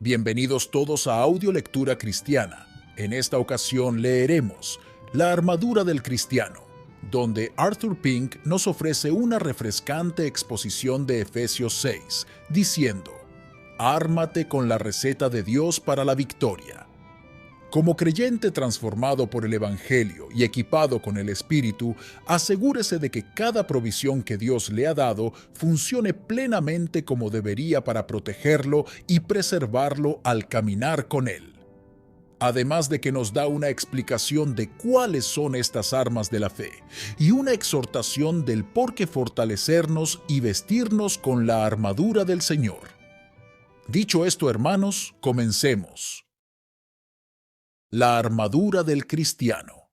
Bienvenidos todos a Audio Lectura Cristiana. En esta ocasión leeremos La armadura del cristiano, donde Arthur Pink nos ofrece una refrescante exposición de Efesios 6, diciendo: Ármate con la receta de Dios para la victoria. Como creyente transformado por el Evangelio y equipado con el Espíritu, asegúrese de que cada provisión que Dios le ha dado funcione plenamente como debería para protegerlo y preservarlo al caminar con Él. Además de que nos da una explicación de cuáles son estas armas de la fe y una exhortación del por qué fortalecernos y vestirnos con la armadura del Señor. Dicho esto, hermanos, comencemos. La armadura del cristiano.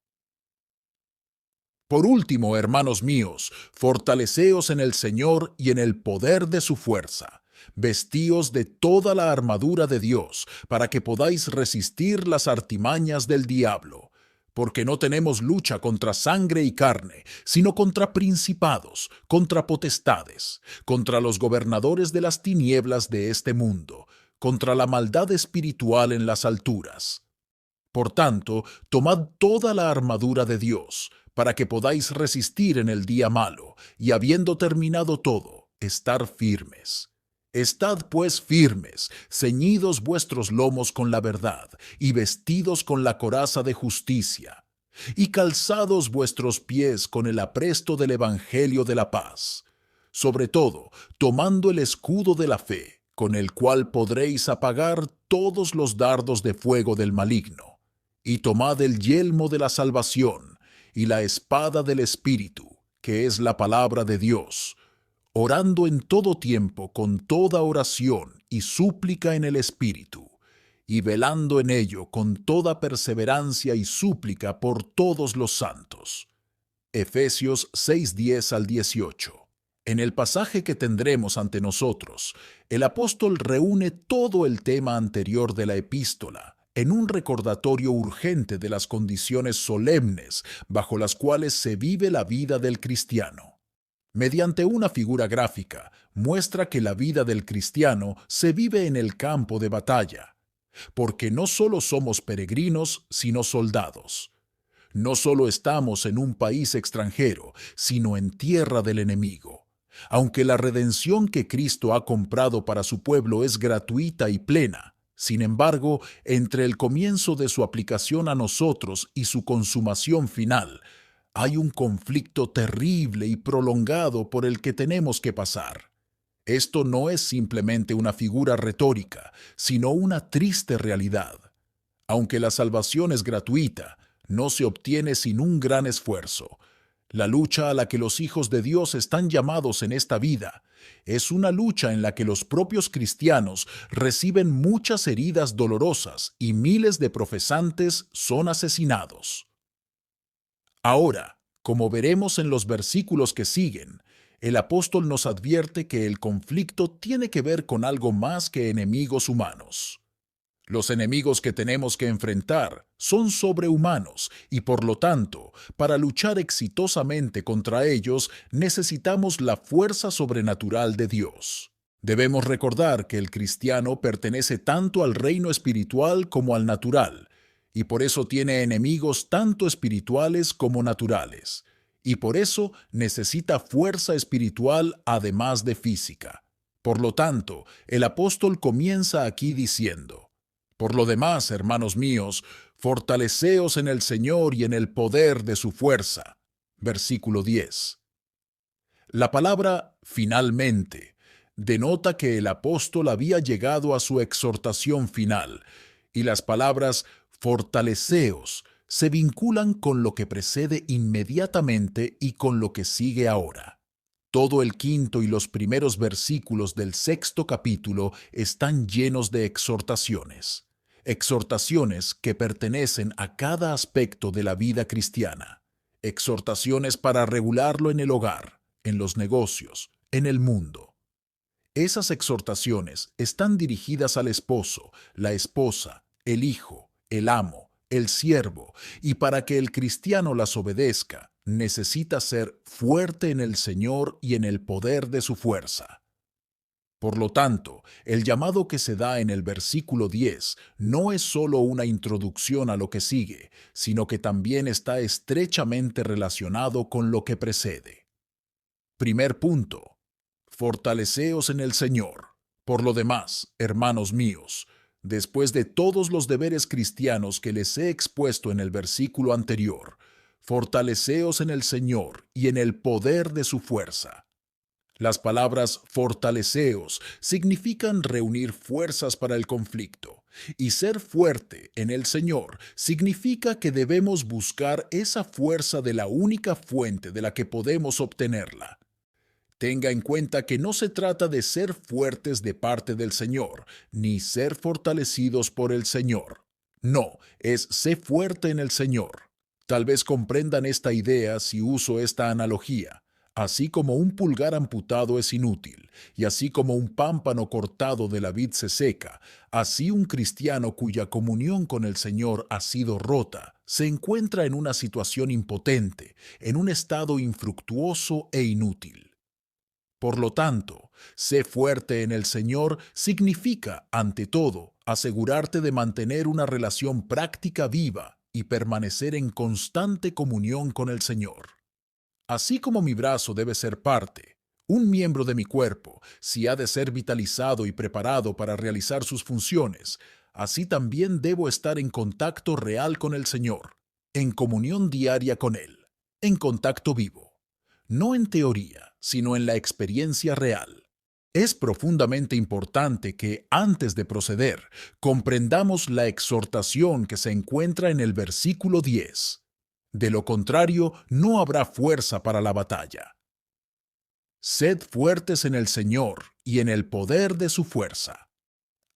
Por último, hermanos míos, fortaleceos en el Señor y en el poder de su fuerza. Vestíos de toda la armadura de Dios, para que podáis resistir las artimañas del diablo. Porque no tenemos lucha contra sangre y carne, sino contra principados, contra potestades, contra los gobernadores de las tinieblas de este mundo, contra la maldad espiritual en las alturas. Por tanto, tomad toda la armadura de Dios, para que podáis resistir en el día malo, y habiendo terminado todo, estar firmes. Estad pues firmes, ceñidos vuestros lomos con la verdad, y vestidos con la coraza de justicia, y calzados vuestros pies con el apresto del Evangelio de la paz. Sobre todo, tomando el escudo de la fe, con el cual podréis apagar todos los dardos de fuego del maligno. Y tomad el yelmo de la salvación y la espada del Espíritu, que es la palabra de Dios, orando en todo tiempo con toda oración y súplica en el Espíritu, y velando en ello con toda perseverancia y súplica por todos los santos. Efesios 6:10 al 18. En el pasaje que tendremos ante nosotros, el apóstol reúne todo el tema anterior de la epístola, en un recordatorio urgente de las condiciones solemnes bajo las cuales se vive la vida del cristiano. Mediante una figura gráfica, muestra que la vida del cristiano se vive en el campo de batalla, porque no solo somos peregrinos, sino soldados. No solo estamos en un país extranjero, sino en tierra del enemigo. Aunque la redención que Cristo ha comprado para su pueblo es gratuita y plena, sin embargo, entre el comienzo de su aplicación a nosotros y su consumación final, hay un conflicto terrible y prolongado por el que tenemos que pasar. Esto no es simplemente una figura retórica, sino una triste realidad. Aunque la salvación es gratuita, no se obtiene sin un gran esfuerzo. La lucha a la que los hijos de Dios están llamados en esta vida es una lucha en la que los propios cristianos reciben muchas heridas dolorosas y miles de profesantes son asesinados. Ahora, como veremos en los versículos que siguen, el apóstol nos advierte que el conflicto tiene que ver con algo más que enemigos humanos. Los enemigos que tenemos que enfrentar son sobrehumanos y por lo tanto, para luchar exitosamente contra ellos, necesitamos la fuerza sobrenatural de Dios. Debemos recordar que el cristiano pertenece tanto al reino espiritual como al natural, y por eso tiene enemigos tanto espirituales como naturales, y por eso necesita fuerza espiritual además de física. Por lo tanto, el apóstol comienza aquí diciendo: por lo demás, hermanos míos, fortaleceos en el Señor y en el poder de su fuerza. Versículo 10. La palabra finalmente denota que el apóstol había llegado a su exhortación final, y las palabras fortaleceos se vinculan con lo que precede inmediatamente y con lo que sigue ahora. Todo el quinto y los primeros versículos del sexto capítulo están llenos de exhortaciones. Exhortaciones que pertenecen a cada aspecto de la vida cristiana. Exhortaciones para regularlo en el hogar, en los negocios, en el mundo. Esas exhortaciones están dirigidas al esposo, la esposa, el hijo, el amo, el siervo, y para que el cristiano las obedezca, necesita ser fuerte en el Señor y en el poder de su fuerza. Por lo tanto, el llamado que se da en el versículo 10 no es solo una introducción a lo que sigue, sino que también está estrechamente relacionado con lo que precede. Primer punto. Fortaleceos en el Señor. Por lo demás, hermanos míos, después de todos los deberes cristianos que les he expuesto en el versículo anterior, fortaleceos en el Señor y en el poder de su fuerza. Las palabras fortaleceos significan reunir fuerzas para el conflicto, y ser fuerte en el Señor significa que debemos buscar esa fuerza de la única fuente de la que podemos obtenerla. Tenga en cuenta que no se trata de ser fuertes de parte del Señor, ni ser fortalecidos por el Señor. No, es sé fuerte en el Señor. Tal vez comprendan esta idea si uso esta analogía. Así como un pulgar amputado es inútil, y así como un pámpano cortado de la vid se seca, así un cristiano cuya comunión con el Señor ha sido rota, se encuentra en una situación impotente, en un estado infructuoso e inútil. Por lo tanto, sé fuerte en el Señor significa, ante todo, asegurarte de mantener una relación práctica viva y permanecer en constante comunión con el Señor. Así como mi brazo debe ser parte, un miembro de mi cuerpo, si ha de ser vitalizado y preparado para realizar sus funciones, así también debo estar en contacto real con el Señor, en comunión diaria con Él, en contacto vivo. No en teoría, sino en la experiencia real. Es profundamente importante que, antes de proceder, comprendamos la exhortación que se encuentra en el versículo 10. De lo contrario, no habrá fuerza para la batalla. Sed fuertes en el Señor y en el poder de su fuerza.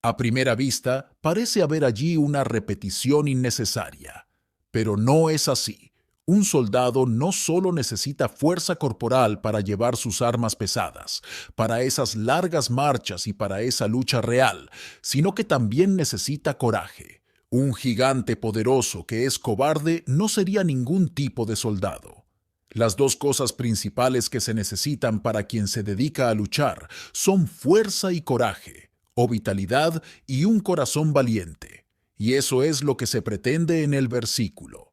A primera vista, parece haber allí una repetición innecesaria, pero no es así. Un soldado no solo necesita fuerza corporal para llevar sus armas pesadas, para esas largas marchas y para esa lucha real, sino que también necesita coraje. Un gigante poderoso que es cobarde no sería ningún tipo de soldado. Las dos cosas principales que se necesitan para quien se dedica a luchar son fuerza y coraje, o vitalidad y un corazón valiente. Y eso es lo que se pretende en el versículo.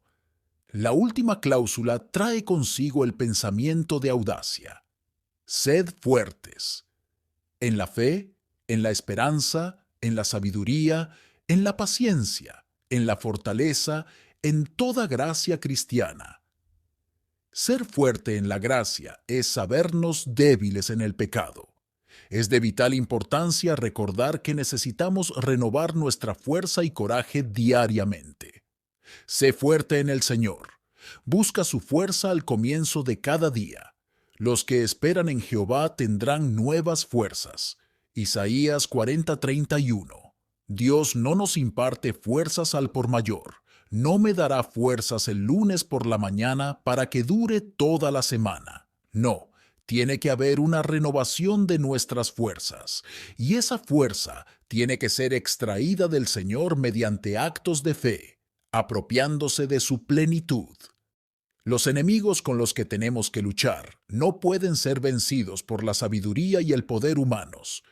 La última cláusula trae consigo el pensamiento de audacia. Sed fuertes. En la fe, en la esperanza, en la sabiduría, en la paciencia, en la fortaleza, en toda gracia cristiana. Ser fuerte en la gracia es sabernos débiles en el pecado. Es de vital importancia recordar que necesitamos renovar nuestra fuerza y coraje diariamente. Sé fuerte en el Señor. Busca su fuerza al comienzo de cada día. Los que esperan en Jehová tendrán nuevas fuerzas. Isaías 40:31. Dios no nos imparte fuerzas al por mayor. No me dará fuerzas el lunes por la mañana para que dure toda la semana. No, tiene que haber una renovación de nuestras fuerzas. Y esa fuerza tiene que ser extraída del Señor mediante actos de fe, apropiándose de su plenitud. Los enemigos con los que tenemos que luchar no pueden ser vencidos por la sabiduría y el poder humanos,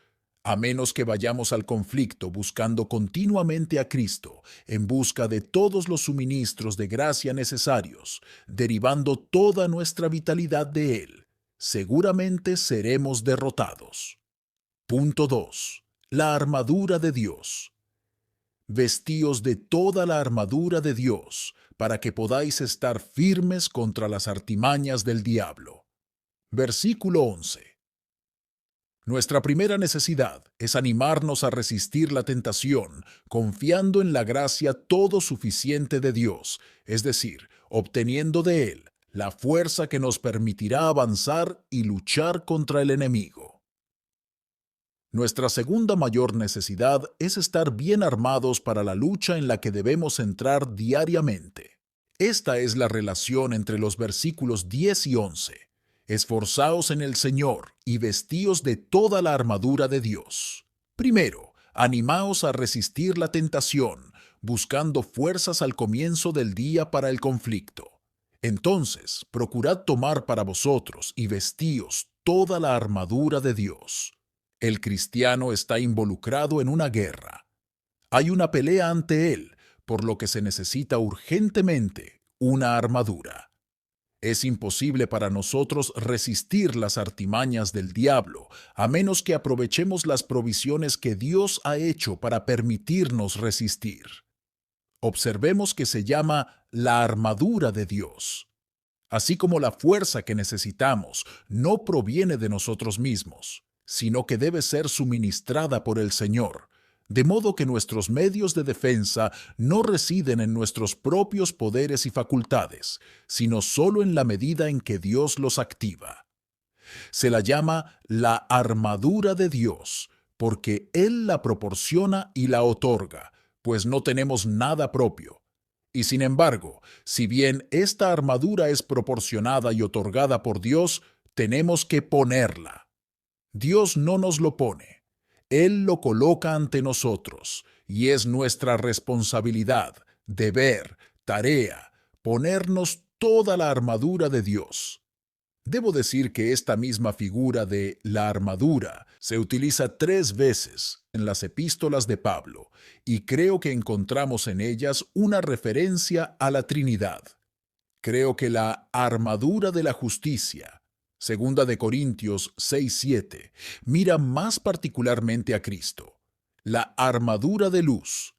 a menos que vayamos al conflicto buscando continuamente a Cristo, en busca de todos los suministros de gracia necesarios, derivando toda nuestra vitalidad de Él. Seguramente seremos derrotados. Punto 2. La armadura de Dios. Vestíos de toda la armadura de Dios, para que podáis estar firmes contra las artimañas del diablo. Versículo 11. Nuestra primera necesidad es animarnos a resistir la tentación, confiando en la gracia todo suficiente de Dios, es decir, obteniendo de Él la fuerza que nos permitirá avanzar y luchar contra el enemigo. Nuestra segunda mayor necesidad es estar bien armados para la lucha en la que debemos entrar diariamente. Esta es la relación entre los versículos 10 y 11. Esforzaos en el Señor y vestíos de toda la armadura de Dios. Primero, animaos a resistir la tentación, buscando fuerzas al comienzo del día para el conflicto. Entonces, procurad tomar para vosotros y vestíos toda la armadura de Dios. El cristiano está involucrado en una guerra. Hay una pelea ante él, por lo que se necesita urgentemente una armadura. Es imposible para nosotros resistir las artimañas del diablo, a menos que aprovechemos las provisiones que Dios ha hecho para permitirnos resistir. Observemos que se llama la armadura de Dios. Así como la fuerza que necesitamos no proviene de nosotros mismos, sino que debe ser suministrada por el Señor, de modo que nuestros medios de defensa no residen en nuestros propios poderes y facultades, sino solo en la medida en que Dios los activa. Se la llama la armadura de Dios, porque Él la proporciona y la otorga, pues no tenemos nada propio. Y sin embargo, si bien esta armadura es proporcionada y otorgada por Dios, tenemos que ponerla. Dios no nos lo pone. Él lo coloca ante nosotros, y es nuestra responsabilidad, deber, tarea, ponernos toda la armadura de Dios. Debo decir que esta misma figura de la armadura se utiliza 3 veces en las epístolas de Pablo, y creo que encontramos en ellas una referencia a la Trinidad. Creo que la armadura de la justicia, segunda de Corintios 6:7, mira más particularmente a Cristo. La armadura de luz,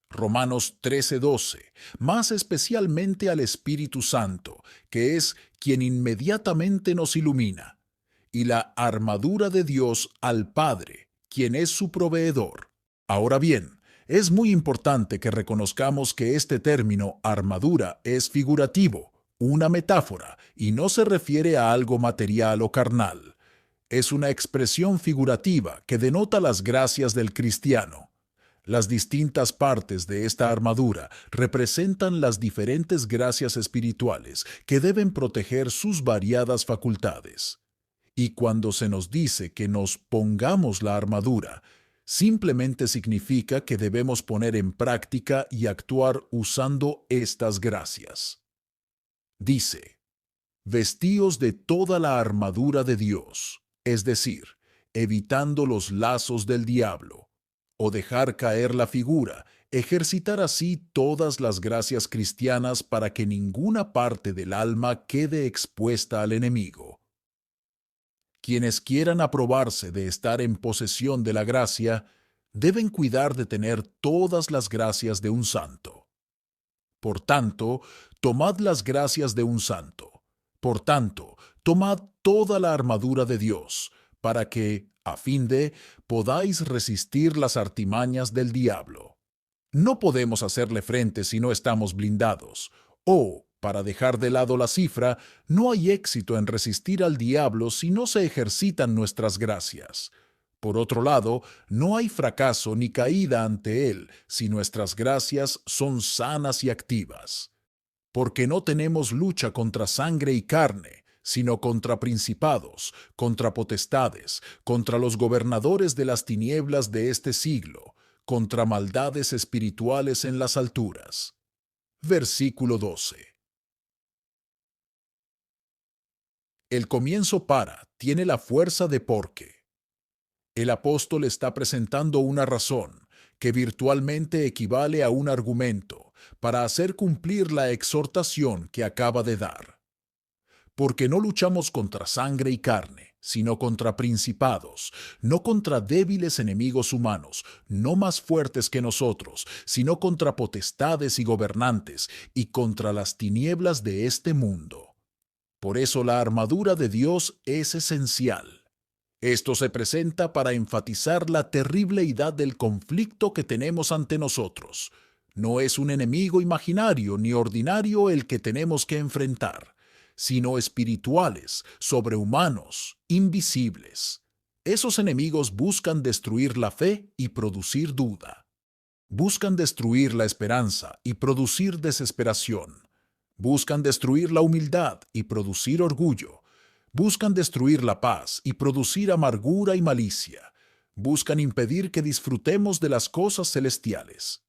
Romanos 13:12, más especialmente al Espíritu Santo, que es quien inmediatamente nos ilumina, y la armadura de Dios al Padre, quien es su proveedor. Ahora bien, es muy importante que reconozcamos que este término armadura es figurativo, una metáfora, y no se refiere a algo material o carnal. Es una expresión figurativa que denota las gracias del cristiano. Las distintas partes de esta armadura representan las diferentes gracias espirituales que deben proteger sus variadas facultades. Y cuando se nos dice que nos pongamos la armadura, simplemente significa que debemos poner en práctica y actuar usando estas gracias. Dice, vestíos de toda la armadura de Dios, es decir, evitando los lazos del diablo, o dejar caer la figura, ejercitar así todas las gracias cristianas para que ninguna parte del alma quede expuesta al enemigo. Quienes quieran aprobarse de estar en posesión de la gracia, deben cuidar de tener todas las gracias de un santo. Por tanto, tomad las gracias de un santo. Por tanto, tomad toda la armadura de Dios, para que, a fin de, podáis resistir las artimañas del diablo. No podemos hacerle frente si no estamos blindados, o, para dejar de lado la cifra, no hay éxito en resistir al diablo si no se ejercitan nuestras gracias. Por otro lado, no hay fracaso ni caída ante él si nuestras gracias son sanas y activas. Porque no tenemos lucha contra sangre y carne, sino contra principados, contra potestades, contra los gobernadores de las tinieblas de este siglo, contra maldades espirituales en las alturas. Versículo 12. El comienzo tiene la fuerza de porque. El apóstol está presentando una razón, que virtualmente equivale a un argumento, para hacer cumplir la exhortación que acaba de dar. Porque no luchamos contra sangre y carne, sino contra principados, no contra débiles enemigos humanos, no más fuertes que nosotros, sino contra potestades y gobernantes, y contra las tinieblas de este mundo. Por eso la armadura de Dios es esencial. Esto se presenta para enfatizar la terribleidad del conflicto que tenemos ante nosotros. No es un enemigo imaginario ni ordinario el que tenemos que enfrentar, sino espirituales, sobrehumanos, invisibles. Esos enemigos buscan destruir la fe y producir duda. Buscan destruir la esperanza y producir desesperación. Buscan destruir la humildad y producir orgullo. Buscan destruir la paz y producir amargura y malicia. Buscan impedir que disfrutemos de las cosas celestiales.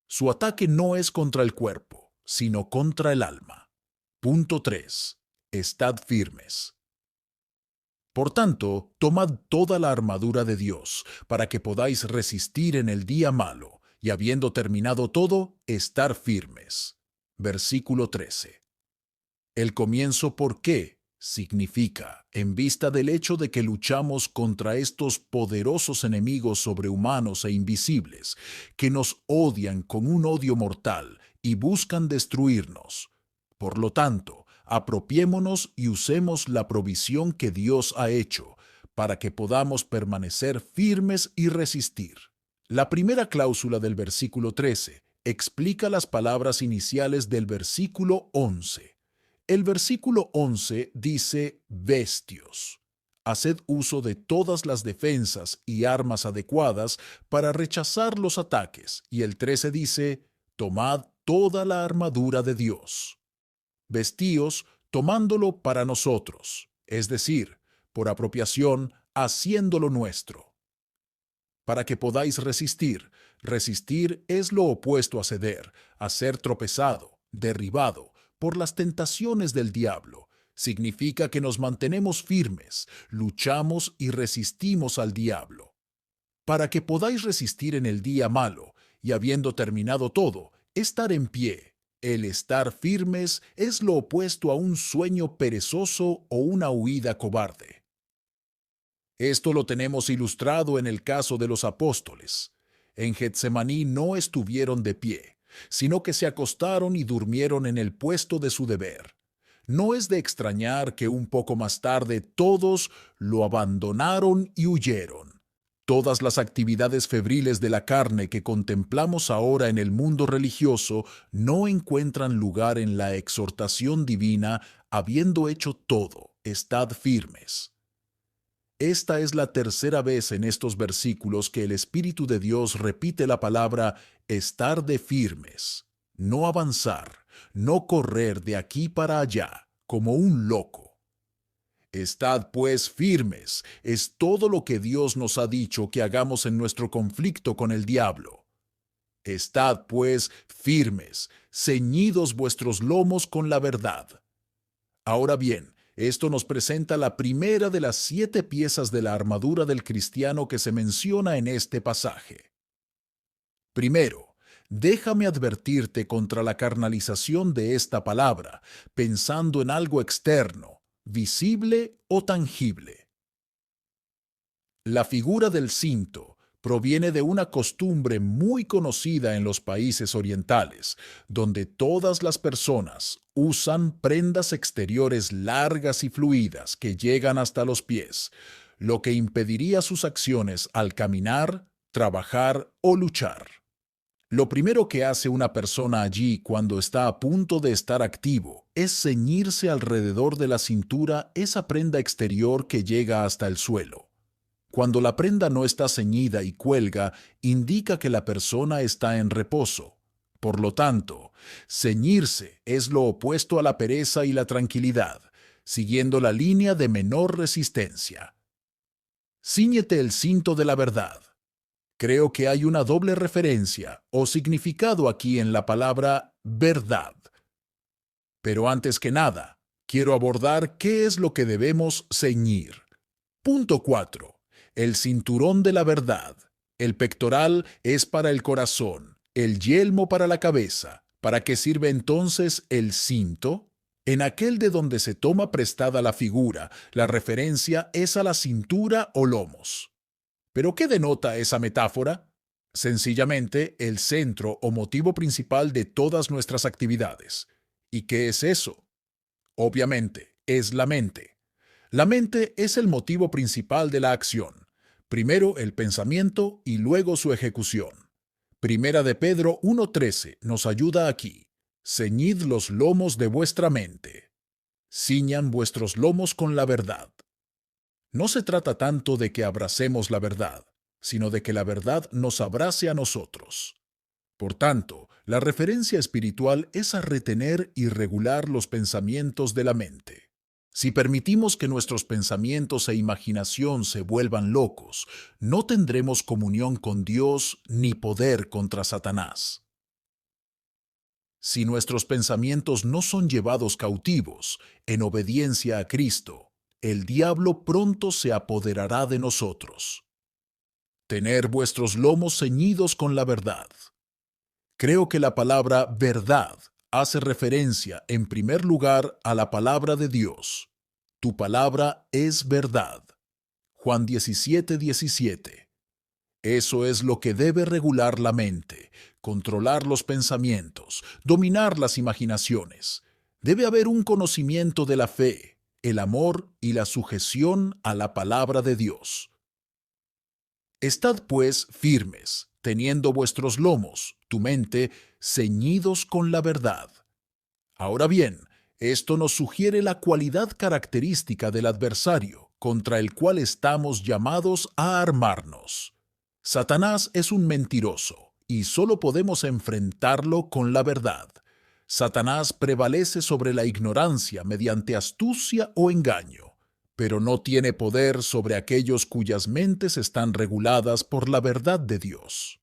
Su ataque no es contra el cuerpo, sino contra el alma. Punto 3. Estad firmes. Por tanto, tomad toda la armadura de Dios, para que podáis resistir en el día malo, y habiendo terminado todo, estar firmes. Versículo 13. El comienzo ¿por qué? Significa, en vista del hecho de que luchamos contra estos poderosos enemigos sobrehumanos e invisibles, que nos odian con un odio mortal y buscan destruirnos. Por lo tanto, apropiémonos y usemos la provisión que Dios ha hecho, para que podamos permanecer firmes y resistir. La primera cláusula del versículo 13 explica las palabras iniciales del versículo 11. El versículo 11 dice bestios. Haced uso de todas las defensas y armas adecuadas para rechazar los ataques. Y el 13 dice, tomad toda la armadura de Dios. Vestíos tomándolo para nosotros, es decir, por apropiación, haciéndolo nuestro. Para que podáis resistir. Resistir es lo opuesto a ceder, a ser tropezado, derribado, por las tentaciones del diablo. Significa que nos mantenemos firmes, luchamos y resistimos al diablo. Para que podáis resistir en el día malo, y habiendo terminado todo, estar en pie. El estar firmes es lo opuesto a un sueño perezoso o una huida cobarde. Esto lo tenemos ilustrado en el caso de los apóstoles. En Getsemaní no estuvieron de pie, sino que se acostaron y durmieron en el puesto de su deber. No es de extrañar que un poco más tarde todos lo abandonaron y huyeron. Todas las actividades febriles de la carne que contemplamos ahora en el mundo religioso no encuentran lugar en la exhortación divina, habiendo hecho todo, estad firmes. Esta es la tercera vez en estos versículos que el Espíritu de Dios repite la palabra estar de firmes, no avanzar, no correr de aquí para allá, como un loco. Estad pues firmes, es todo lo que Dios nos ha dicho que hagamos en nuestro conflicto con el diablo. Estad pues firmes, ceñidos vuestros lomos con la verdad. Ahora bien, esto nos presenta la primera de las 7 piezas de la armadura del cristiano que se menciona en este pasaje. Primero, déjame advertirte contra la carnalización de esta palabra, pensando en algo externo, visible o tangible. La figura del cinto proviene de una costumbre muy conocida en los países orientales, donde todas las personas usan prendas exteriores largas y fluidas que llegan hasta los pies, lo que impediría sus acciones al caminar, trabajar o luchar. Lo primero que hace una persona allí cuando está a punto de estar activo es ceñirse alrededor de la cintura esa prenda exterior que llega hasta el suelo. Cuando la prenda no está ceñida y cuelga, indica que la persona está en reposo. Por lo tanto, ceñirse es lo opuesto a la pereza y la tranquilidad, siguiendo la línea de menor resistencia. Cíñete el cinto de la verdad. Creo que hay una doble referencia o significado aquí en la palabra verdad. Pero antes que nada, quiero abordar qué es lo que debemos ceñir. Punto 4. El cinturón de la verdad. El pectoral es para el corazón, el yelmo para la cabeza. ¿Para qué sirve entonces el cinto? En aquel de donde se toma prestada la figura, la referencia es a la cintura o lomos. ¿Pero qué denota esa metáfora? Sencillamente el centro o motivo principal de todas nuestras actividades. ¿Y qué es eso? Obviamente, es la mente. La mente es el motivo principal de la acción. Primero el pensamiento y luego su ejecución. Primera de Pedro 1:13 nos ayuda aquí. Ceñid los lomos de vuestra mente. Ciñan vuestros lomos con la verdad. No se trata tanto de que abracemos la verdad, sino de que la verdad nos abrace a nosotros. Por tanto, la referencia espiritual es a retener y regular los pensamientos de la mente. Si permitimos que nuestros pensamientos e imaginación se vuelvan locos, no tendremos comunión con Dios ni poder contra Satanás. Si nuestros pensamientos no son llevados cautivos, en obediencia a Cristo, el diablo pronto se apoderará de nosotros. Tener vuestros lomos ceñidos con la verdad. Creo que la palabra verdad hace referencia, en primer lugar, a la palabra de Dios. Tu palabra es verdad. Juan 17:17. Eso es lo que debe regular la mente, controlar los pensamientos, dominar las imaginaciones. Debe haber un conocimiento de la fe, el amor y la sujeción a la palabra de Dios. Estad pues firmes, teniendo vuestros lomos, tu mente, ceñidos con la verdad. Ahora bien, esto nos sugiere la cualidad característica del adversario, contra el cual estamos llamados a armarnos. Satanás es un mentiroso, y solo podemos enfrentarlo con la verdad. Satanás prevalece sobre la ignorancia mediante astucia o engaño, pero no tiene poder sobre aquellos cuyas mentes están reguladas por la verdad de Dios.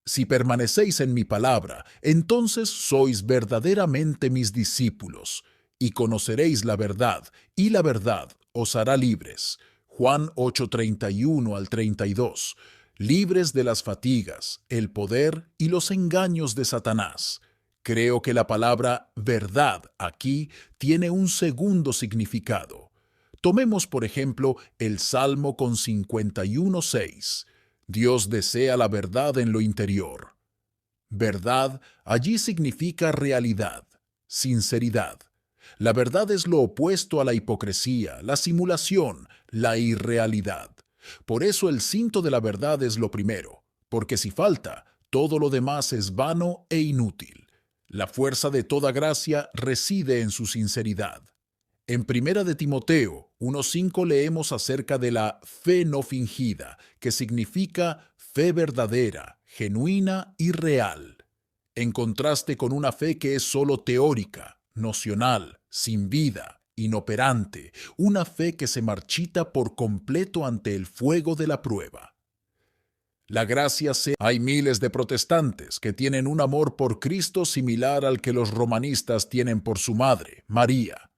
Si permanecéis en mi palabra, entonces sois verdaderamente mis discípulos, y conoceréis la verdad, y la verdad os hará libres. Juan 8:31 al 32. Libres de las fatigas, el poder y los engaños de Satanás. Creo que la palabra verdad aquí tiene un segundo significado. Tomemos, por ejemplo, el Salmo con 51:6. Dios desea la verdad en lo interior. Verdad allí significa realidad, sinceridad. La verdad es lo opuesto a la hipocresía, la simulación, la irrealidad. Por eso el cinto de la verdad es lo primero, porque si falta, todo lo demás es vano e inútil. La fuerza de toda gracia reside en su sinceridad. En Primera de Timoteo 1:5 leemos acerca de la fe no fingida, que significa fe verdadera, genuina y real, en contraste con una fe que es solo teórica, nocional, sin vida, inoperante, una fe que se marchita por completo ante el fuego de la prueba. La gracia sea. Hay miles de protestantes que tienen un amor por Cristo similar al que los romanistas tienen por su madre, María.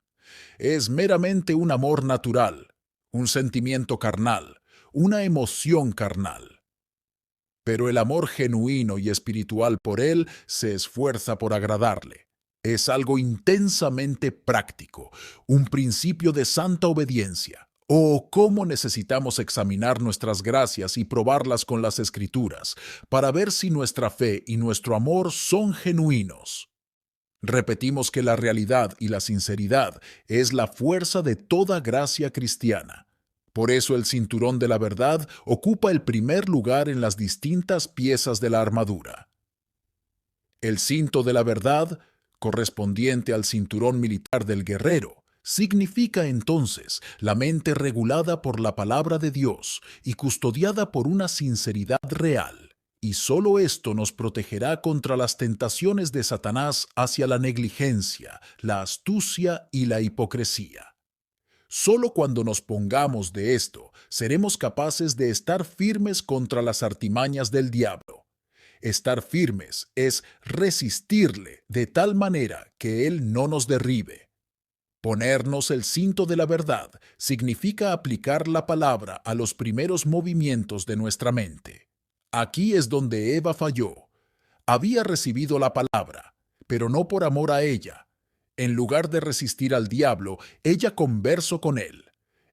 Es meramente un amor natural, un sentimiento carnal, una emoción carnal. Pero el amor genuino y espiritual por Él se esfuerza por agradarle. Es algo intensamente práctico, un principio de santa obediencia. Oh, cómo necesitamos examinar nuestras gracias y probarlas con las Escrituras, para ver si nuestra fe y nuestro amor son genuinos. Repetimos que la realidad y la sinceridad es la fuerza de toda gracia cristiana. Por eso el cinturón de la verdad ocupa el primer lugar en las distintas piezas de la armadura. El cinto de la verdad, correspondiente al cinturón militar del guerrero, significa entonces la mente regulada por la palabra de Dios y custodiada por una sinceridad real. Y solo esto nos protegerá contra las tentaciones de Satanás hacia la negligencia, la astucia y la hipocresía. Solo cuando nos pongamos de esto, seremos capaces de estar firmes contra las artimañas del diablo. Estar firmes es resistirle de tal manera que él no nos derribe. Ponernos el cinto de la verdad significa aplicar la palabra a los primeros movimientos de nuestra mente. Aquí es donde Eva falló. Había recibido la palabra, pero no por amor a ella. En lugar de resistir al diablo, ella conversó con él.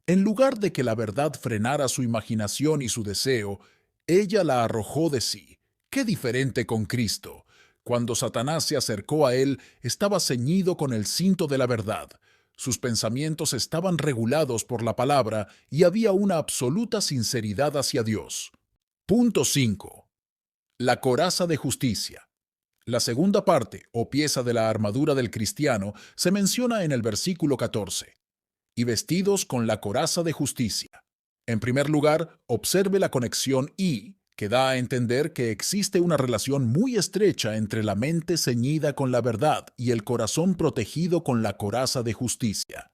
En lugar de que la verdad frenara su imaginación y su deseo, ella la arrojó de sí. ¡Qué diferente con Cristo! Cuando Satanás se acercó a él, estaba ceñido con el cinto de la verdad. Sus pensamientos estaban regulados por la palabra y había una absoluta sinceridad hacia Dios. Punto 5. La coraza de justicia. La segunda parte, o pieza de la armadura del cristiano, se menciona en el versículo 14. Y vestidos con la coraza de justicia. En primer lugar, observe la conexión y, que da a entender que existe una relación muy estrecha entre la mente ceñida con la verdad y el corazón protegido con la coraza de justicia.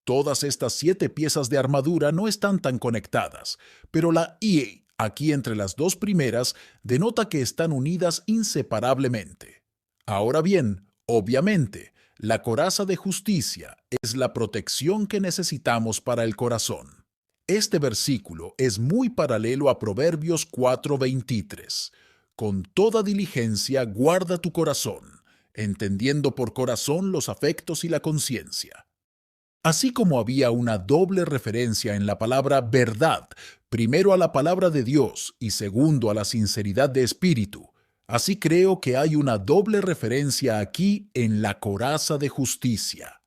Todas estas 7 piezas de armadura no están tan conectadas, pero la I, aquí entre las dos primeras, denota que están unidas inseparablemente. Ahora bien, obviamente, La coraza de justicia es la protección que necesitamos para el corazón. Este versículo es muy paralelo a Proverbios 4:23. Con toda diligencia guarda tu corazón, entendiendo por corazón los afectos y la conciencia. Así como había una doble referencia en la palabra verdad, primero a la palabra de Dios y segundo a la sinceridad de espíritu, así creo que hay una doble referencia aquí en la coraza de justicia.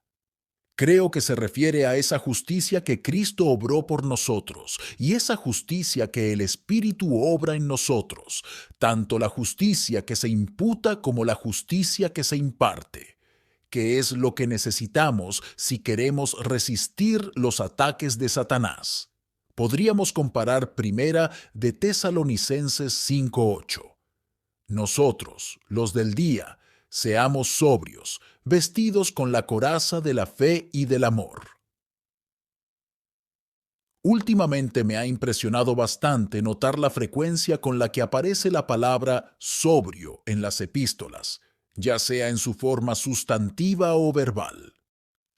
Creo que se refiere a esa justicia que Cristo obró por nosotros y esa justicia que el Espíritu obra en nosotros, tanto la justicia que se imputa como la justicia que se imparte, que es lo que necesitamos si queremos resistir los ataques de Satanás. Podríamos comparar primera de Tesalonicenses 5:8. Nosotros, los del día, seamos sobrios, vestidos con la coraza de la fe y del amor. Últimamente me ha impresionado bastante notar la frecuencia con la que aparece la palabra sobrio en las epístolas, ya sea en su forma sustantiva o verbal.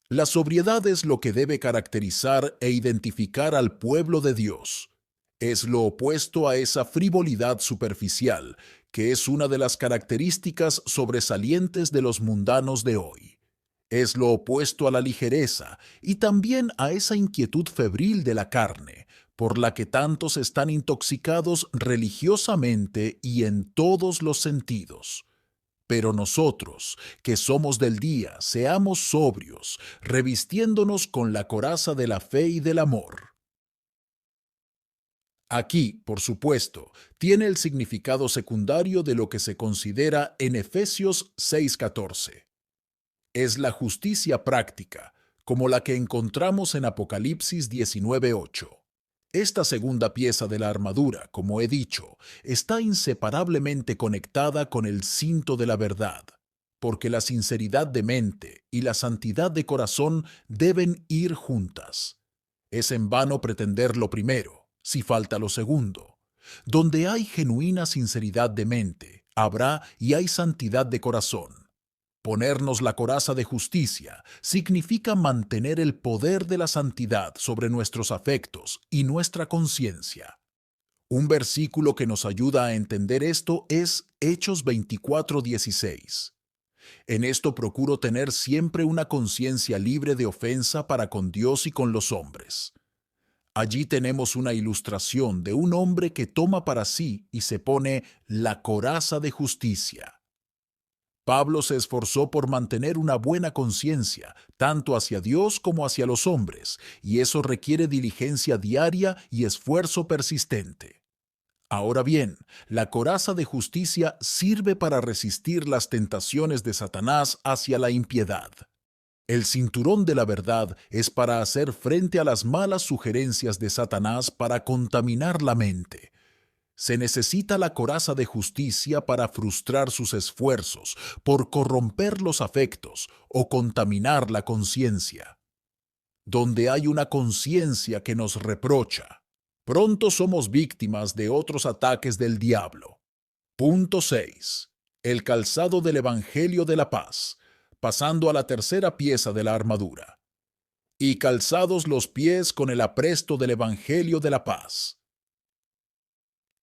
La sobriedad es lo que debe caracterizar e identificar al pueblo de Dios. Es lo opuesto a esa frivolidad superficial, que es una de las características sobresalientes de los mundanos de hoy. Es lo opuesto a la ligereza y también a esa inquietud febril de la carne, por la que tantos están intoxicados religiosamente y en todos los sentidos. Pero nosotros, que somos del día, seamos sobrios, revistiéndonos con la coraza de la fe y del amor. Aquí, por supuesto, tiene el significado secundario de lo que se considera en Efesios 6:14. Es la justicia práctica, como la que encontramos en Apocalipsis 19:8. Esta segunda pieza de la armadura, como he dicho, está inseparablemente conectada con el cinto de la verdad, porque la sinceridad de mente y la santidad de corazón deben ir juntas. Es en vano pretender lo primero, si falta lo segundo. Donde hay genuina sinceridad de mente, habrá y hay santidad de corazón. Ponernos la coraza de justicia significa mantener el poder de la santidad sobre nuestros afectos y nuestra conciencia. Un versículo que nos ayuda a entender esto es Hechos 24:16. En esto procuro tener siempre una conciencia libre de ofensa para con Dios y con los hombres. Allí tenemos una ilustración de un hombre que toma para sí y se pone la coraza de justicia. Pablo se esforzó por mantener una buena conciencia, tanto hacia Dios como hacia los hombres, y eso requiere diligencia diaria y esfuerzo persistente. Ahora bien, la coraza de justicia sirve para resistir las tentaciones de Satanás hacia la impiedad. El cinturón de la verdad es para hacer frente a las malas sugerencias de Satanás para contaminar la mente. Se necesita la coraza de justicia para frustrar sus esfuerzos, por corromper los afectos o contaminar la conciencia. Donde hay una conciencia que nos reprocha, pronto somos víctimas de otros ataques del diablo. Punto 6. El calzado del Evangelio de la Paz, pasando a la tercera pieza de la armadura. Y calzados los pies con el apresto del Evangelio de la Paz.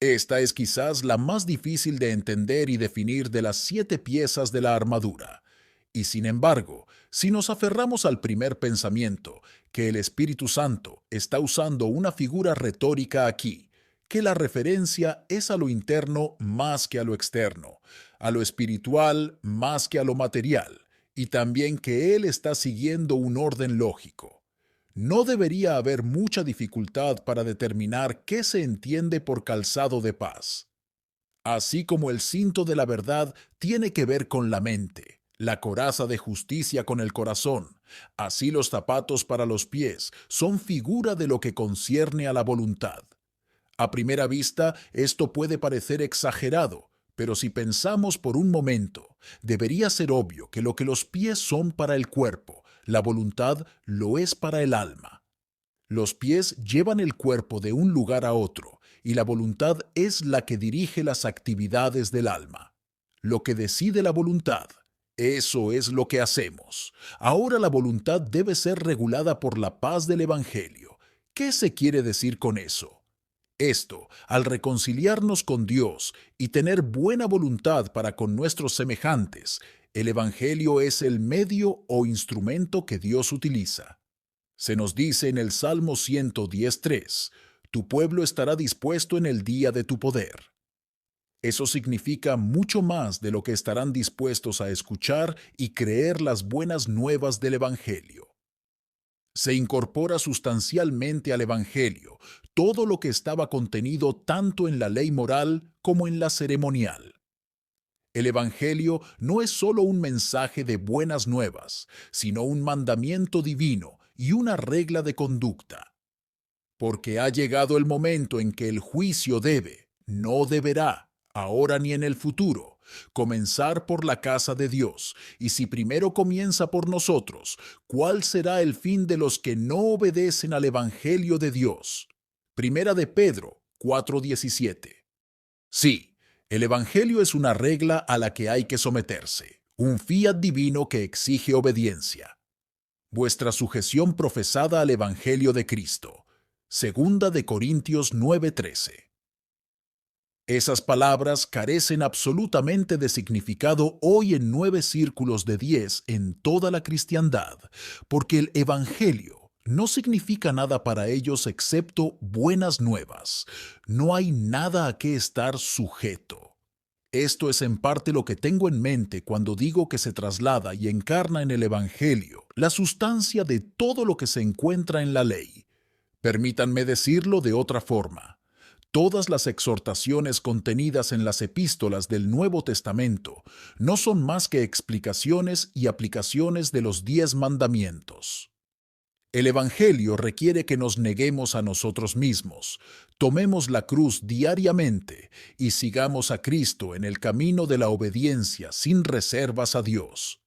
Esta es quizás la más difícil de entender y definir de las 7 piezas de la armadura. Y sin embargo, si nos aferramos al primer pensamiento, que el Espíritu Santo está usando una figura retórica aquí, que la referencia es a lo interno más que a lo externo, a lo espiritual más que a lo material, y también que Él está siguiendo un orden lógico. No debería haber mucha dificultad para determinar qué se entiende por calzado de paz. Así como el cinto de la verdad tiene que ver con la mente, la coraza de justicia con el corazón, así los zapatos para los pies son figura de lo que concierne a la voluntad. A primera vista, esto puede parecer exagerado, pero si pensamos por un momento, debería ser obvio que lo que los pies son para el cuerpo, la voluntad lo es para el alma. Los pies llevan el cuerpo de un lugar a otro, y la voluntad es la que dirige las actividades del alma. Lo que decide la voluntad Eso es lo que hacemos. Ahora la voluntad debe ser regulada por la paz del Evangelio. ¿Qué se quiere decir con eso? Esto, al reconciliarnos con Dios y tener buena voluntad para con nuestros semejantes, el Evangelio es el medio o instrumento que Dios utiliza. Se nos dice en el Salmo 110:3, tu pueblo estará dispuesto en el día de tu poder. Eso significa mucho más de lo que estarán dispuestos a escuchar y creer las buenas nuevas del Evangelio. Se incorpora sustancialmente al Evangelio todo lo que estaba contenido tanto en la ley moral como en la ceremonial. El Evangelio no es solo un mensaje de buenas nuevas, sino un mandamiento divino y una regla de conducta. Porque ha llegado el momento en que el juicio debe, no deberá, ahora ni en el futuro, comenzar por la casa de Dios, y si primero comienza por nosotros, ¿cuál será el fin de los que no obedecen al Evangelio de Dios? Primera de Pedro 4:17. Sí, el Evangelio es una regla a la que hay que someterse, un fiat divino que exige obediencia. Vuestra sujeción profesada al Evangelio de Cristo. Segunda de Corintios 9:13. Esas palabras carecen absolutamente de significado hoy en 9 círculos de 10 en toda la cristiandad, porque el Evangelio no significa nada para ellos excepto buenas nuevas. No hay nada a qué estar sujeto. Esto es en parte lo que tengo en mente cuando digo que se traslada y encarna en el Evangelio la sustancia de todo lo que se encuentra en la ley. Permítanme decirlo de otra forma. Todas las exhortaciones contenidas en las epístolas del Nuevo Testamento no son más que explicaciones y aplicaciones de los 10 mandamientos. El Evangelio requiere que nos neguemos a nosotros mismos, tomemos la cruz diariamente y sigamos a Cristo en el camino de la obediencia sin reservas a Dios.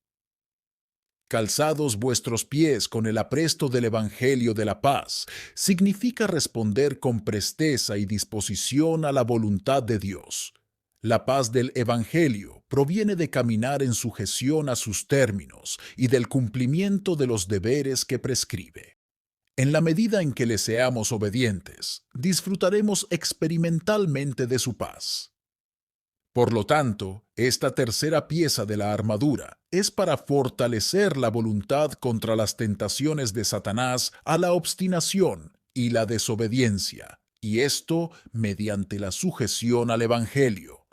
Calzados vuestros pies con el apresto del Evangelio de la paz, significa responder con presteza y disposición a la voluntad de Dios. La paz del Evangelio proviene de caminar en sujeción a sus términos y del cumplimiento de los deberes que prescribe. En la medida en que le seamos obedientes, disfrutaremos experimentalmente de su paz. Por lo tanto, esta tercera pieza de la armadura es para fortalecer la voluntad contra las tentaciones de Satanás a la obstinación y la desobediencia, y esto mediante la sujeción al Evangelio.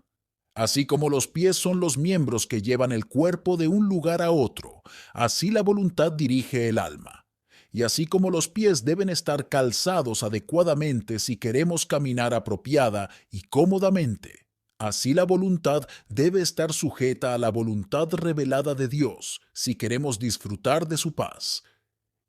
Así como los pies son los miembros que llevan el cuerpo de un lugar a otro, así la voluntad dirige el alma. Y así como los pies deben estar calzados adecuadamente si queremos caminar apropiada y cómodamente, así la voluntad debe estar sujeta a la voluntad revelada de Dios si queremos disfrutar de su paz.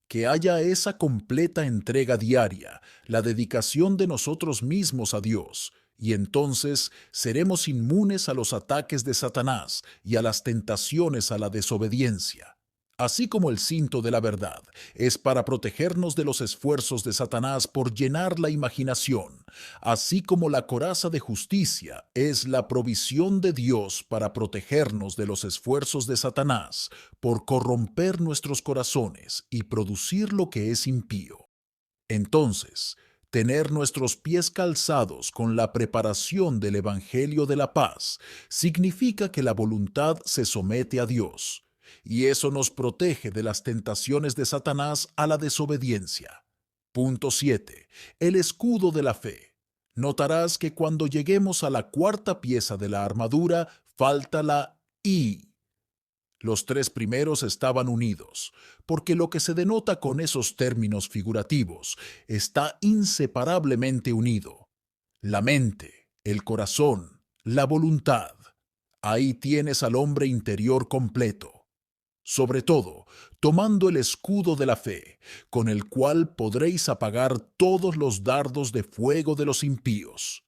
Que haya esa completa entrega diaria, la dedicación de nosotros mismos a Dios, y entonces seremos inmunes a los ataques de Satanás y a las tentaciones a la desobediencia. Así como el cinto de la verdad es para protegernos de los esfuerzos de Satanás por llenar la imaginación, así como la coraza de justicia es la provisión de Dios para protegernos de los esfuerzos de Satanás por corromper nuestros corazones y producir lo que es impío. Entonces, tener nuestros pies calzados con la preparación del Evangelio de la paz significa que la voluntad se somete a Dios, y eso nos protege de las tentaciones de Satanás a la desobediencia. Punto 7. El escudo de la fe. Notarás que cuando lleguemos a la cuarta pieza de la armadura, falta la I. Los 3 primeros estaban unidos, porque lo que se denota con esos términos figurativos está inseparablemente unido. La mente, el corazón, la voluntad. Ahí tienes al hombre interior completo. Sobre todo, tomando el escudo de la fe, con el cual podréis apagar todos los dardos de fuego de los impíos.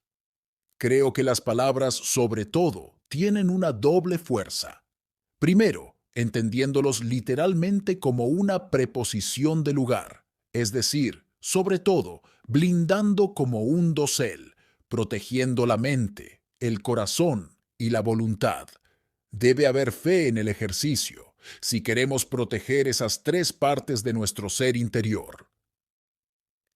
Creo que las palabras sobre todo tienen una doble fuerza. Primero, entendiéndolos literalmente como una preposición de lugar, es decir, sobre todo, blindando como un dosel, protegiendo la mente, el corazón y la voluntad. Debe haber fe en el ejercicio, si queremos proteger esas tres partes de nuestro ser interior.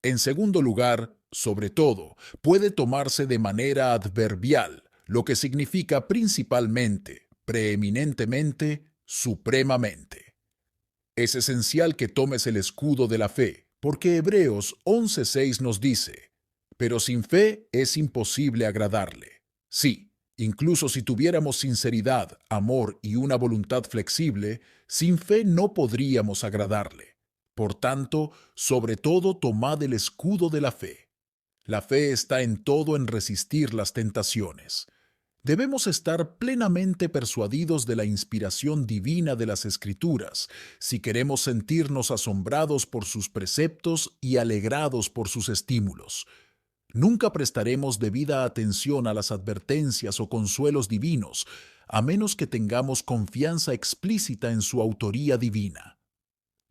En segundo lugar, sobre todo, puede tomarse de manera adverbial, lo que significa principalmente, preeminentemente, supremamente. Es esencial que tomes el escudo de la fe, porque Hebreos 11:6 nos dice, pero sin fe es imposible agradarle. Sí, incluso si tuviéramos sinceridad, amor y una voluntad flexible, sin fe no podríamos agradarle. Por tanto, sobre todo tomad el escudo de la fe. La fe está en todo en resistir las tentaciones. Debemos estar plenamente persuadidos de la inspiración divina de las Escrituras, si queremos sentirnos asombrados por sus preceptos y alegrados por sus estímulos. Nunca prestaremos debida atención a las advertencias o consuelos divinos, a menos que tengamos confianza explícita en su autoría divina.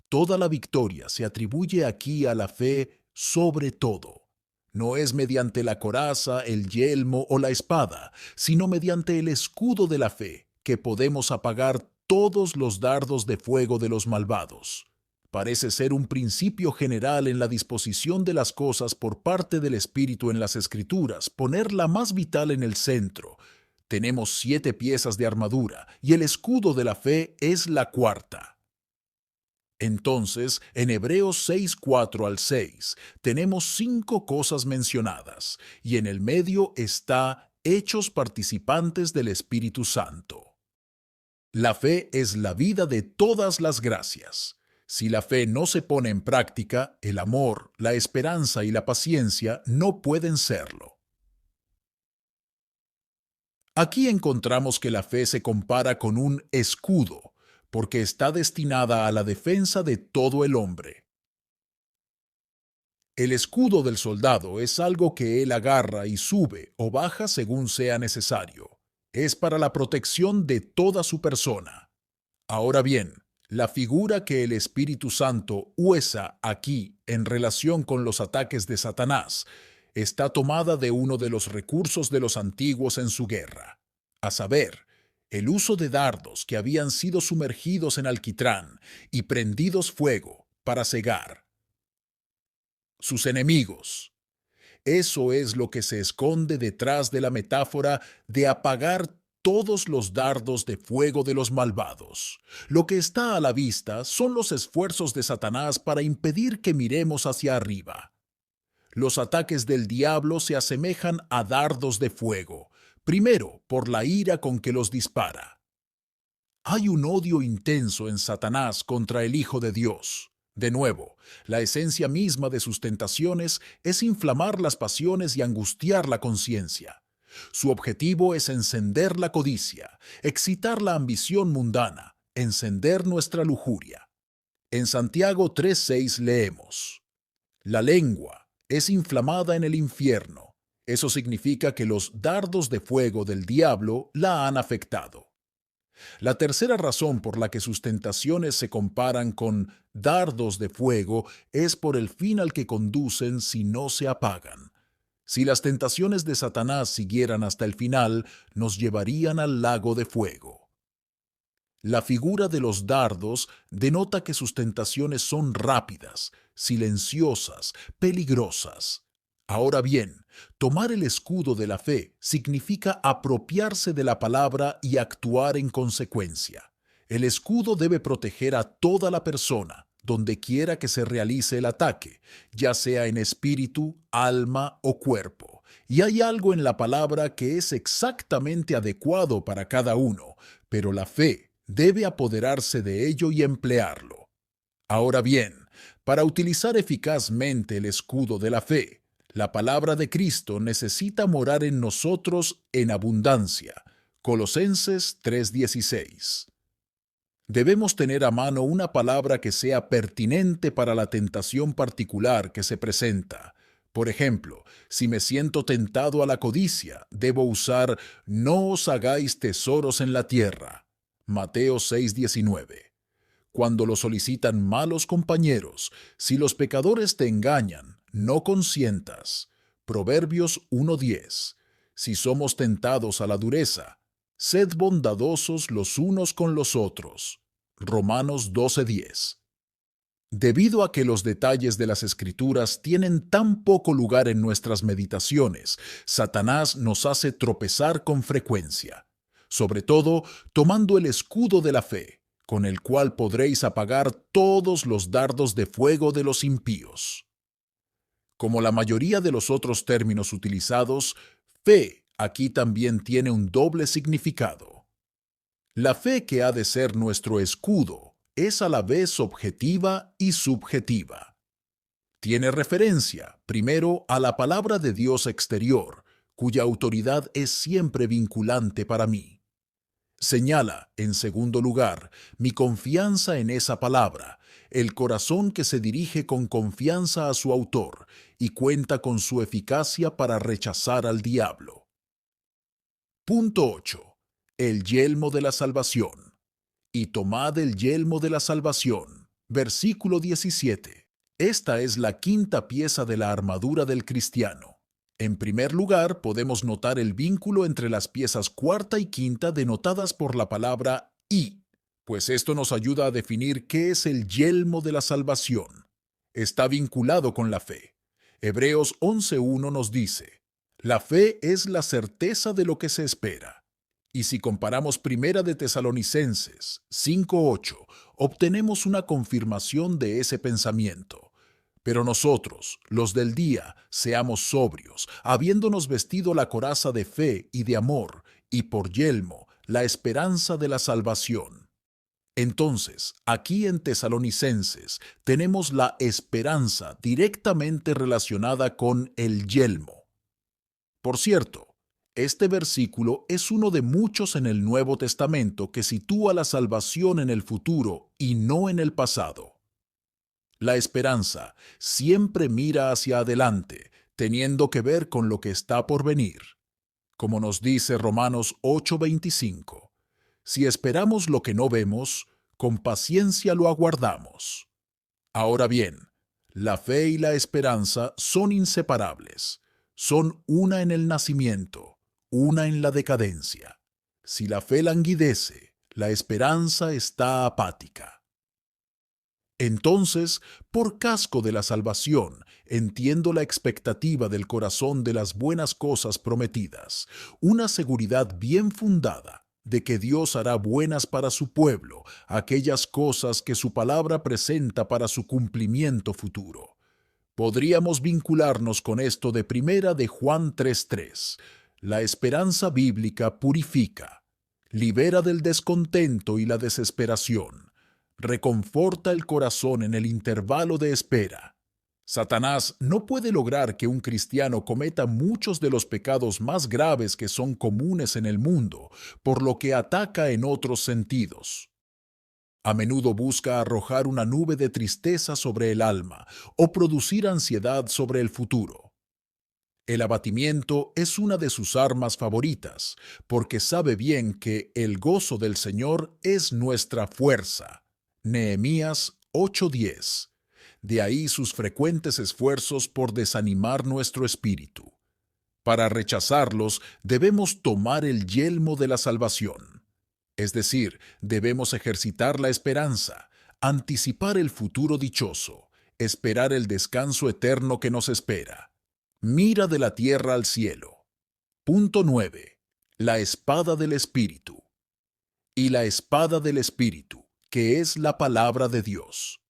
Toda la victoria se atribuye aquí a la fe sobre todo. No es mediante la coraza, el yelmo o la espada, sino mediante el escudo de la fe que podemos apagar todos los dardos de fuego de los malvados. Parece ser un principio general en la disposición de las cosas por parte del Espíritu en las Escrituras, poner la más vital en el centro. Tenemos 7 piezas de armadura y el escudo de la fe es la cuarta. Entonces, en Hebreos 6:4 al 6, tenemos 5 cosas mencionadas, y en el medio está hechos participantes del Espíritu Santo. La fe es la vida de todas las gracias. Si la fe no se pone en práctica, el amor, la esperanza y la paciencia no pueden serlo. Aquí encontramos que la fe se compara con un escudo, porque está destinada a la defensa de todo el hombre. El escudo del soldado es algo que él agarra y sube o baja según sea necesario. Es para la protección de toda su persona. Ahora bien, la figura que el Espíritu Santo usa aquí en relación con los ataques de Satanás está tomada de uno de los recursos de los antiguos en su guerra, a saber, el uso de dardos que habían sido sumergidos en alquitrán y prendidos fuego para cegar sus enemigos. Eso es lo que se esconde detrás de la metáfora de apagar todos los dardos de fuego de los malvados. Lo que está a la vista son los esfuerzos de Satanás para impedir que miremos hacia arriba. Los ataques del diablo se asemejan a dardos de fuego, primero por la ira con que los dispara. Hay un odio intenso en Satanás contra el Hijo de Dios. De nuevo, la esencia misma de sus tentaciones es inflamar las pasiones y angustiar la conciencia. Su objetivo es encender la codicia, excitar la ambición mundana, encender nuestra lujuria. En Santiago 3:6 leemos: La lengua es inflamada en el infierno. Eso significa que los dardos de fuego del diablo la han afectado. La tercera razón por la que sus tentaciones se comparan con dardos de fuego es por el fin al que conducen si no se apagan. Si las tentaciones de Satanás siguieran hasta el final, nos llevarían al lago de fuego. La figura de los dardos denota que sus tentaciones son rápidas, silenciosas, peligrosas. Ahora bien, tomar el escudo de la fe significa apropiarse de la palabra y actuar en consecuencia. El escudo debe proteger a toda la persona, donde quiera que se realice el ataque, ya sea en espíritu, alma o cuerpo. Y hay algo en la palabra que es exactamente adecuado para cada uno, pero la fe debe apoderarse de ello y emplearlo. Ahora bien, para utilizar eficazmente el escudo de la fe, la palabra de Cristo necesita morar en nosotros en abundancia. Colosenses 3:16. Debemos tener a mano una palabra que sea pertinente para la tentación particular que se presenta. Por ejemplo, si me siento tentado a la codicia, debo usar «No os hagáis tesoros en la tierra». Mateo 6:19. Cuando lo solicitan malos compañeros, si los pecadores te engañan, no consientas. Proverbios 1:10. Si somos tentados a la dureza, Sed bondadosos los unos con los otros. Romanos 12:10. Debido a que los detalles de las Escrituras tienen tan poco lugar en nuestras meditaciones, Satanás nos hace tropezar con frecuencia, sobre todo tomando el escudo de la fe, con el cual podréis apagar todos los dardos de fuego de los impíos. Como la mayoría de los otros términos utilizados, fe aquí también tiene un doble significado. La fe que ha de ser nuestro escudo es a la vez objetiva y subjetiva. Tiene referencia, primero, a la palabra de Dios exterior, cuya autoridad es siempre vinculante para mí. Señala, en segundo lugar, mi confianza en esa palabra, el corazón que se dirige con confianza a su autor y cuenta con su eficacia para rechazar al diablo. Punto 8. El yelmo de la salvación. Y tomad el yelmo de la salvación. Versículo 17. Esta es la quinta pieza de la armadura del cristiano. En primer lugar, podemos notar el vínculo entre las piezas cuarta y quinta denotadas por la palabra y, pues esto nos ayuda a definir qué es el yelmo de la salvación. Está vinculado con la fe. Hebreos 11:1 nos dice, la fe es la certeza de lo que se espera. Y si comparamos Primera de Tesalonicenses 5:8, obtenemos una confirmación de ese pensamiento. Pero nosotros, los del día, seamos sobrios, habiéndonos vestido la coraza de fe y de amor, y por yelmo, la esperanza de la salvación. Entonces, aquí en Tesalonicenses, tenemos la esperanza directamente relacionada con el yelmo. Por cierto, este versículo es uno de muchos en el Nuevo Testamento que sitúa la salvación en el futuro y no en el pasado. La esperanza siempre mira hacia adelante, teniendo que ver con lo que está por venir. Como nos dice Romanos 8:25, si esperamos lo que no vemos, con paciencia lo aguardamos. Ahora bien, la fe y la esperanza son inseparables. Son una en el nacimiento, una en la decadencia. Si la fe languidece, la esperanza está apática. Entonces, por casco de la salvación, entiendo la expectativa del corazón de las buenas cosas prometidas, una seguridad bien fundada de que Dios hará buenas para su pueblo aquellas cosas que su palabra presenta para su cumplimiento futuro. Podríamos vincularnos con esto de Primera de Juan 3:3. La esperanza bíblica purifica, libera del descontento y la desesperación, reconforta el corazón en el intervalo de espera. Satanás no puede lograr que un cristiano cometa muchos de los pecados más graves que son comunes en el mundo, por lo que ataca en otros sentidos. A menudo busca arrojar una nube de tristeza sobre el alma o producir ansiedad sobre el futuro. El abatimiento es una de sus armas favoritas, porque sabe bien que el gozo del Señor es nuestra fuerza. Nehemías 8:10. De ahí sus frecuentes esfuerzos por desanimar nuestro espíritu. Para rechazarlos, debemos tomar el yelmo de la salvación. Es decir, debemos ejercitar la esperanza, anticipar el futuro dichoso, esperar el descanso eterno que nos espera. Mira de la tierra al cielo. Punto 9. La espada del Espíritu. Y la espada del Espíritu, que es la palabra de Dios.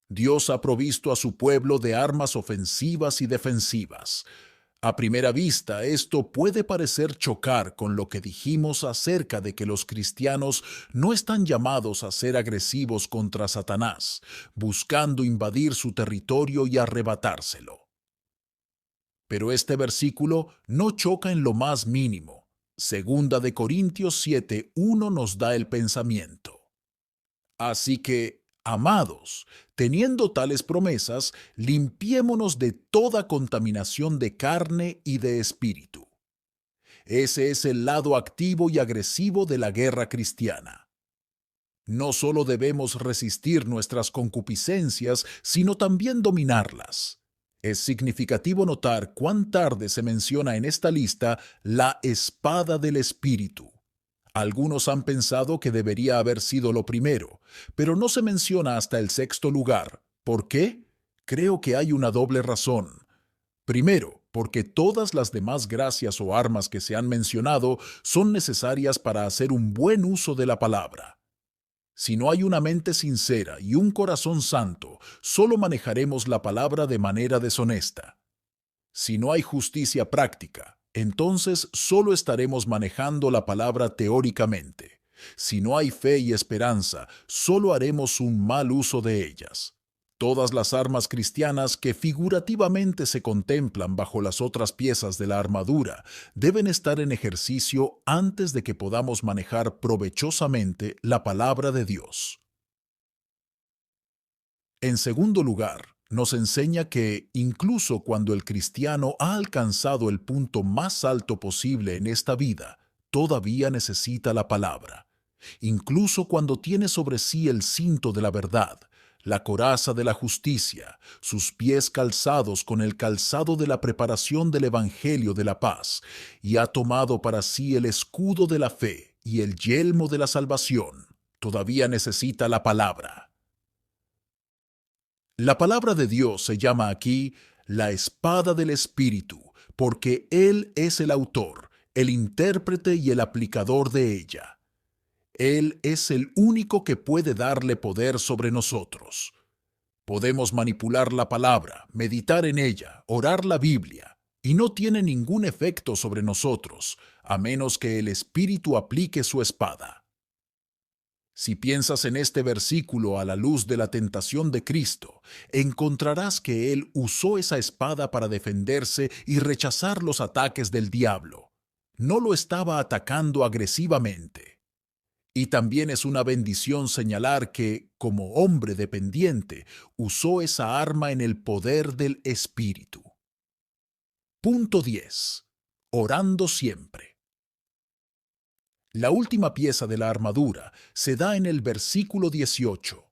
Dios ha provisto a su pueblo de armas ofensivas y defensivas. A primera vista, esto puede parecer chocar con lo que dijimos acerca de que los cristianos no están llamados a ser agresivos contra Satanás, buscando invadir su territorio y arrebatárselo. Pero este versículo no choca en lo más mínimo. Segunda de Corintios 7:1 nos da el pensamiento. Así que, amados, teniendo tales promesas, limpiémonos de toda contaminación de carne y de espíritu. Ese es el lado activo y agresivo de la guerra cristiana. No solo debemos resistir nuestras concupiscencias, sino también dominarlas. Es significativo notar cuán tarde se menciona en esta lista la espada del Espíritu. Algunos han pensado que debería haber sido lo primero, pero no se menciona hasta el sexto lugar. ¿Por qué? Creo que hay una doble razón. Primero, porque todas las demás gracias o armas que se han mencionado son necesarias para hacer un buen uso de la palabra. Si no hay una mente sincera y un corazón santo, solo manejaremos la palabra de manera deshonesta. Si no hay justicia práctica, entonces solo estaremos manejando la palabra teóricamente. Si no hay fe y esperanza, solo haremos un mal uso de ellas. Todas las armas cristianas que figurativamente se contemplan bajo las otras piezas de la armadura deben estar en ejercicio antes de que podamos manejar provechosamente la palabra de Dios. En segundo lugar, nos enseña que, incluso cuando el cristiano ha alcanzado el punto más alto posible en esta vida, todavía necesita la palabra. Incluso cuando tiene sobre sí el cinto de la verdad, la coraza de la justicia, sus pies calzados con el calzado de la preparación del Evangelio de la paz, y ha tomado para sí el escudo de la fe y el yelmo de la salvación, todavía necesita la palabra. La palabra de Dios se llama aquí la espada del Espíritu, porque Él es el autor, el intérprete y el aplicador de ella. Él es el único que puede darle poder sobre nosotros. Podemos manipular la palabra, meditar en ella, orar la Biblia, y no tiene ningún efecto sobre nosotros, a menos que el Espíritu aplique su espada. Si piensas en este versículo a la luz de la tentación de Cristo, encontrarás que Él usó esa espada para defenderse y rechazar los ataques del diablo. No lo estaba atacando agresivamente. Y también es una bendición señalar que, como hombre dependiente, usó esa arma en el poder del Espíritu. Punto 10. Orando siempre. La última pieza de la armadura se da en el versículo 18.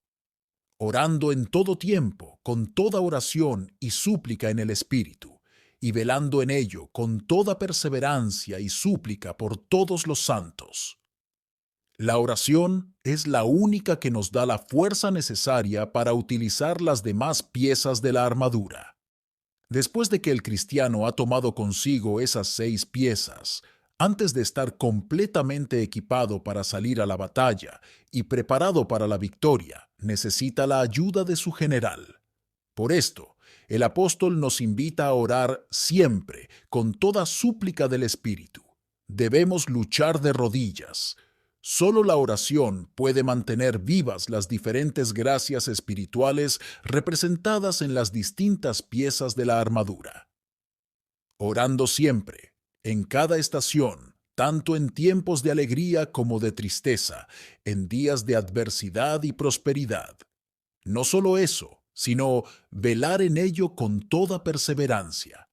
Orando en todo tiempo, con toda oración y súplica en el Espíritu, y velando en ello con toda perseverancia y súplica por todos los santos. La oración es la única que nos da la fuerza necesaria para utilizar las demás piezas de la armadura. Después de que el cristiano ha tomado consigo esas 6 piezas, antes de estar completamente equipado para salir a la batalla y preparado para la victoria, necesita la ayuda de su general. Por esto, el apóstol nos invita a orar siempre con toda súplica del Espíritu. Debemos luchar de rodillas. Solo la oración puede mantener vivas las diferentes gracias espirituales representadas en las distintas piezas de la armadura. Orando siempre, en cada estación, tanto en tiempos de alegría como de tristeza, en días de adversidad y prosperidad. No solo eso, sino velar en ello con toda perseverancia.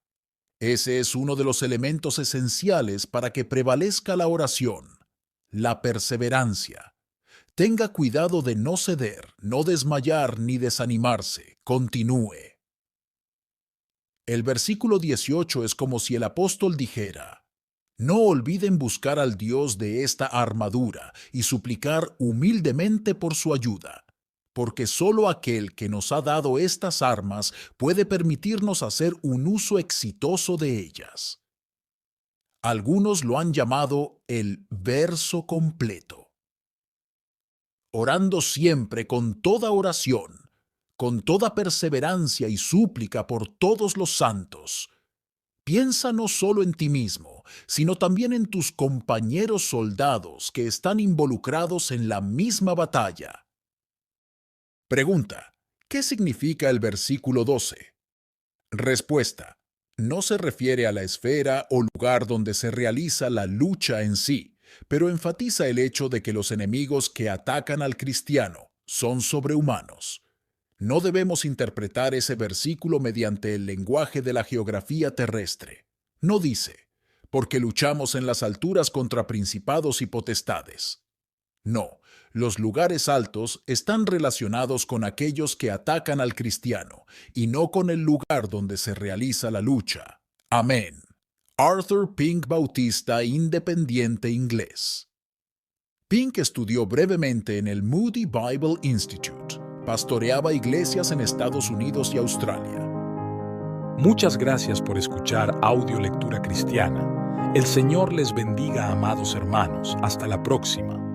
Ese es uno de los elementos esenciales para que prevalezca la oración. La perseverancia. Tenga cuidado de no ceder, no desmayar ni desanimarse. Continúe. El versículo 18 es como si el apóstol dijera: no olviden buscar al Dios de esta armadura y suplicar humildemente por su ayuda, porque solo aquel que nos ha dado estas armas puede permitirnos hacer un uso exitoso de ellas. Algunos lo han llamado el verso completo. Orando siempre con toda oración, con toda perseverancia y súplica por todos los santos. Piensa no solo en ti mismo, sino también en tus compañeros soldados que están involucrados en la misma batalla. Pregunta: ¿qué significa el versículo 12? Respuesta: no se refiere a la esfera o lugar donde se realiza la lucha en sí, pero enfatiza el hecho de que los enemigos que atacan al cristiano son sobrehumanos. No debemos interpretar ese versículo mediante el lenguaje de la geografía terrestre. No dice: porque luchamos en las alturas contra principados y potestades. No, los lugares altos están relacionados con aquellos que atacan al cristiano y no con el lugar donde se realiza la lucha. Amén. Arthur Pink Bautista, Independiente Inglés. Pink estudió brevemente en el Moody Bible Institute. Pastoreaba iglesias en Estados Unidos y Australia. Muchas gracias por escuchar Audio Lectura Cristiana. El Señor les bendiga, amados hermanos. Hasta la próxima.